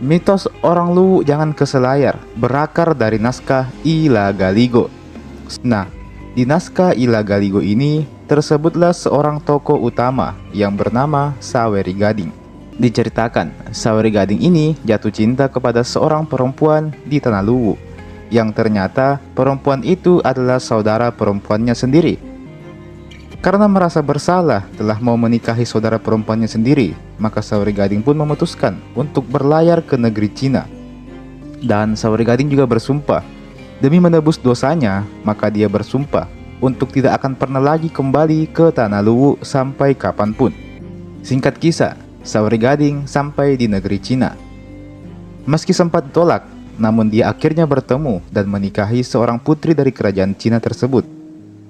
Mitos orang Luwu jangan ke Selayar berakar dari naskah Ila Galigo. Nah, di naskah Ila Galigo ini tersebutlah seorang tokoh utama yang bernama Saweri Gading. Diceritakan, Saweri Gading ini jatuh cinta kepada seorang perempuan di Tanah Luwu, yang ternyata perempuan itu adalah saudara perempuannya sendiri. Karena merasa bersalah telah mau menikahi saudara perempuannya sendiri, maka Saweri Gading pun memutuskan untuk berlayar ke negeri Cina. Dan Saweri Gading juga bersumpah, demi menebus dosanya, maka dia bersumpah untuk tidak akan pernah lagi kembali ke Tanah Luwu sampai kapanpun. Singkat kisah, Saweri Gading sampai di negeri Cina. Meski sempat ditolak, namun dia akhirnya bertemu dan menikahi seorang putri dari kerajaan Cina tersebut.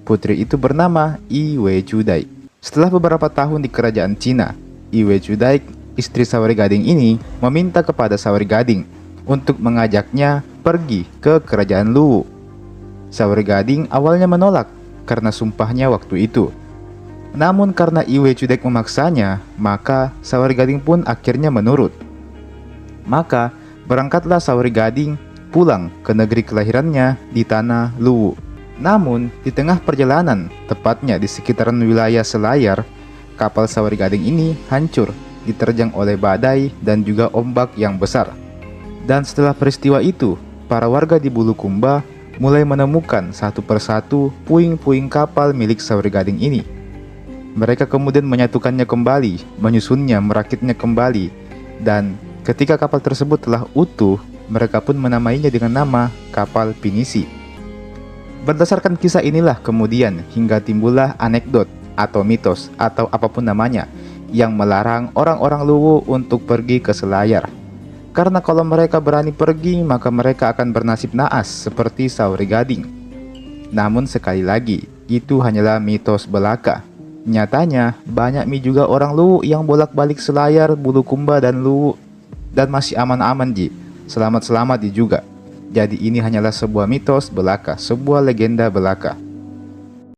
Putri itu bernama Iwe Judai. Setelah beberapa tahun di kerajaan Cina, Iwe Judai, istri Saweri Gading ini, meminta kepada Saweri Gading untuk mengajaknya pergi ke kerajaan Luwu. Saweri Gading awalnya menolak karena sumpahnya waktu itu. Namun karena Iwe Judai memaksanya, maka Saweri Gading pun akhirnya menurut. Maka berangkatlah Saweri Gading pulang ke negeri kelahirannya di Tanah Luwu. Namun, di tengah perjalanan, tepatnya di sekitaran wilayah Selayar, kapal Saweri Gading ini hancur, diterjang oleh badai dan juga ombak yang besar. Dan setelah peristiwa itu, para warga di Bulukumba mulai menemukan satu persatu puing-puing kapal milik Saweri Gading ini. Mereka kemudian menyatukannya kembali, menyusunnya, merakitnya kembali, dan ketika kapal tersebut telah utuh, mereka pun menamainya dengan nama kapal Pinisi. Berdasarkan kisah inilah kemudian hingga timbullah anekdot atau mitos atau apapun namanya yang melarang orang-orang Luwu untuk pergi ke Selayar. Karena kalau mereka berani pergi, maka mereka akan bernasib naas seperti Saweri Gading. Namun sekali lagi, itu hanyalah mitos belaka. Nyatanya, banyak juga orang Luwu yang bolak-balik Selayar, Bulukumba, dan Luwu, dan masih aman-aman ji. Selamat-selamat juga. Jadi ini hanyalah sebuah mitos belaka, sebuah legenda belaka.